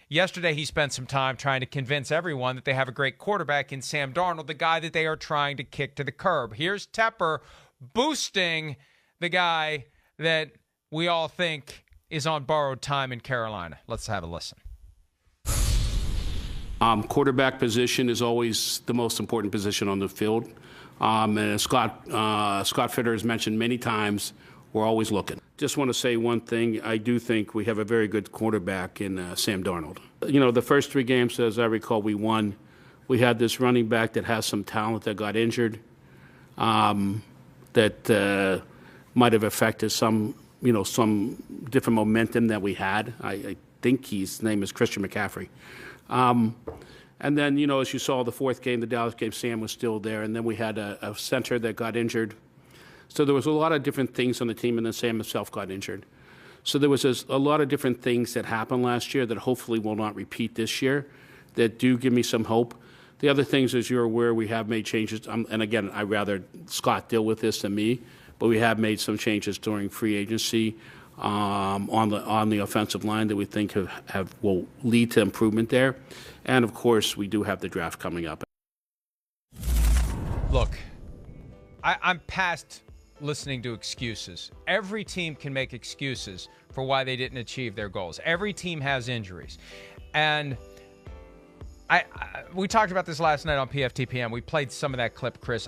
Yesterday, he spent some time trying to convince everyone that they have a great quarterback in Sam Darnold, the guy that they are trying to kick to the curb. Here's Tepper boosting the guy that we all think is on borrowed time in Carolina. Let's have a listen. Quarterback position is always the most important position on the field. And as Scott Fitter has mentioned many times, we're always looking. Just want to say one thing. I do think we have a very good quarterback in Sam Darnold. You know, the first 3 games, as I recall, we won. We had this running back that has some talent that got injured that might have affected some different momentum that we had. I think his name is Christian McCaffrey. And then, as you saw the 4th game, the Dallas game, Sam was still there. And then we had a center that got injured. So there was a lot of different things on the team, and then Sam himself got injured. So there was a lot of different things that happened last year that hopefully will not repeat this year that do give me some hope. The other things, as you're aware, we have made changes. And again, I'd rather Scott deal with this than me, but we have made some changes during free agency on the offensive line that we think will lead to improvement there. And, of course, we do have the draft coming up. Look, I'm past listening to excuses. Every team can make excuses for why they didn't achieve their goals. Every team has injuries. And we talked about this last night on PFTPM. We played some of that clip, Chris.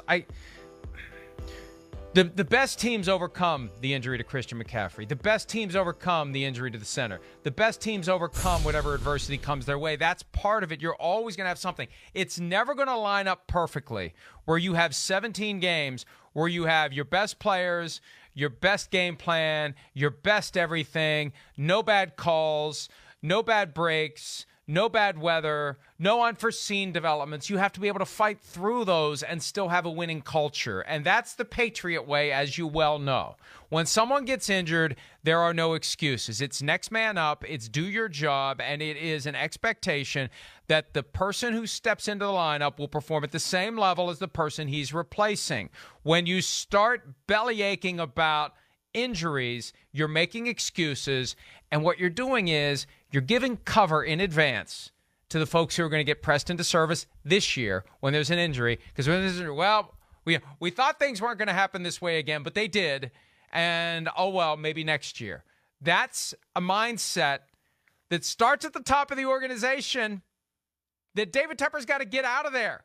The best teams overcome the injury to Christian McCaffrey. The best teams overcome the injury to the center. The best teams overcome whatever adversity comes their way. That's part of it. You're always going to have something. It's never going to line up perfectly where you have 17 games where you have your best players, your best game plan, your best everything, no bad calls, no bad breaks, no bad weather, no unforeseen developments. You have to be able to fight through those and still have a winning culture. And that's the Patriot way, as you well know. When someone gets injured, there are no excuses. It's next man up, it's do your job, and it is an expectation that the person who steps into the lineup will perform at the same level as the person he's replacing. When you start belly aching about injuries, you're making excuses, and what you're doing is you're giving cover in advance to the folks who are going to get pressed into service this year when there's an injury. Because when there's an injury, well, we thought things weren't going to happen this way again, but they did. And, oh, well, maybe next year. That's a mindset that starts at the top of the organization that David Tepper's got to get out of there.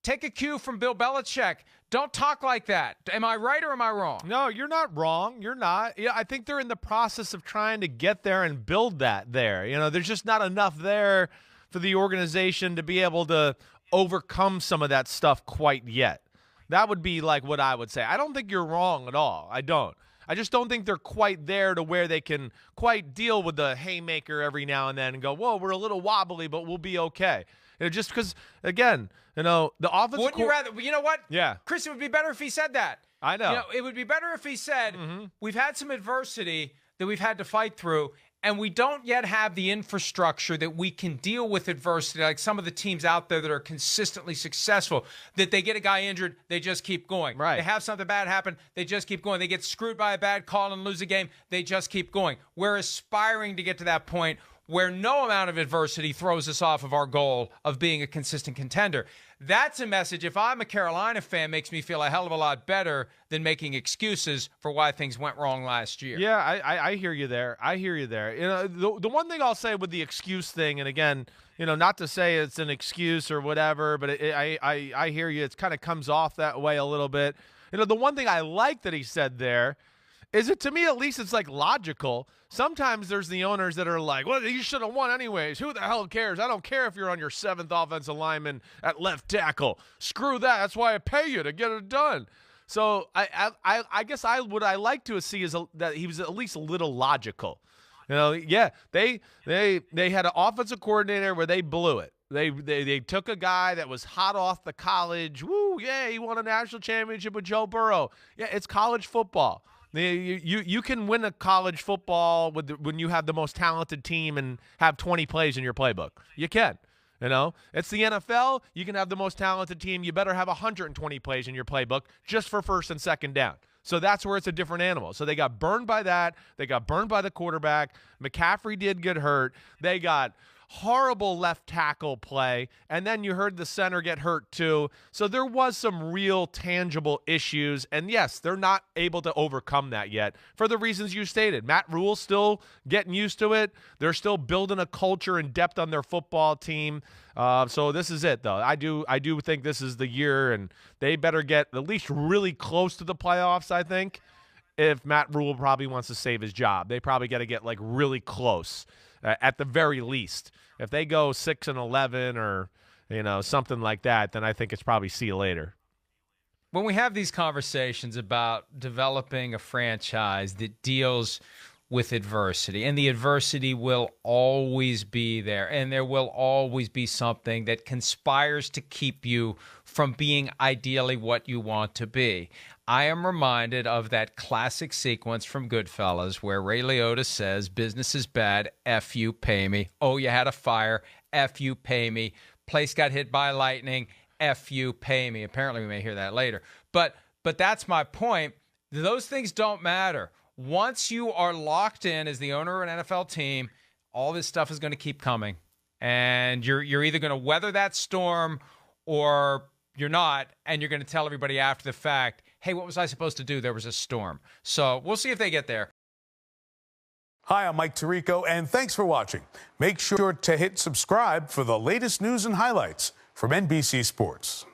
Take a cue from Bill Belichick. Don't talk like that. Am I right or am I wrong? No, you're not wrong. You're not. Yeah, I think they're in the process of trying to get there and build that there. There's just not enough there for the organization to be able to overcome some of that stuff quite yet. That would be like what I would say. I don't think you're wrong at all. I don't. I just don't think they're quite there to where they can quite deal with the haymaker every now and then and go, whoa, we're a little wobbly, but we'll be okay. Just because, again, the offensive. Wouldn't you rather? You know what? Yeah. Chris, it would be better if he said that. I know. It would be better if he said, we've had some adversity that we've had to fight through, and we don't yet have the infrastructure that we can deal with adversity, like some of the teams out there that are consistently successful, that they get a guy injured, they just keep going. Right. They have something bad happen, they just keep going. They get screwed by a bad call and lose a game, they just keep going. We're aspiring to get to that point where no amount of adversity throws us off of our goal of being a consistent contender. That's a message, if I'm a Carolina fan, makes me feel a hell of a lot better than making excuses for why things went wrong last year. Yeah, I hear you there. I hear you there. The one thing I'll say with the excuse thing, and again, not to say it's an excuse or whatever, but I hear you. It kind of comes off that way a little bit. The one thing I like that he said there is it, to me at least, it's like logical. Sometimes there's the owners that are like, well, you should have won anyways. Who the hell cares? I don't care if you're on your 7th offensive lineman at left tackle. Screw that. That's why I pay you to get it done. So I guess what I like to see is that he was at least a little logical. Yeah, they had an offensive coordinator where they blew it. They took a guy that was hot off the college. Woo, yeah, he won a national championship with Joe Burrow. Yeah, it's college football. You can win a college football when you have the most talented team and have 20 plays in your playbook. You can. It's the NFL. You can have the most talented team. You better have 120 plays in your playbook just for first and second down. So that's where it's a different animal. So they got burned by that. They got burned by the quarterback. McCaffrey did get hurt. They got horrible left tackle play, and then you heard the center get hurt too. So there was some real tangible issues, and yes, they're not able to overcome that yet for the reasons you stated. Matt Rule's still getting used to it. They're still building a culture and depth on their football team. So this is it, though. I do think this is the year, and they better get at least really close to the playoffs, I think. If Matt Rule probably wants to save his job, they probably got to get like really close at the very least. If they go 6-11 or something like that, then I think it's probably see you later. When we have these conversations about developing a franchise that deals with adversity, and the adversity will always be there, and there will always be something that conspires to keep you from being ideally what you want to be. I am reminded of that classic sequence from Goodfellas where Ray Liotta says, business is bad, F you, pay me. Oh, you had a fire, F you, pay me. Place got hit by lightning, F you, pay me. Apparently we may hear that later. But that's my point. Those things don't matter. Once you are locked in as the owner of an NFL team, all this stuff is going to keep coming. And you're either going to weather that storm or you're not, and you're going to tell everybody after the fact, hey, what was I supposed to do? There was a storm. So we'll see if they get there. Hi, I'm Mike Tirico, and thanks for watching. Make sure to hit subscribe for the latest news and highlights from NBC Sports.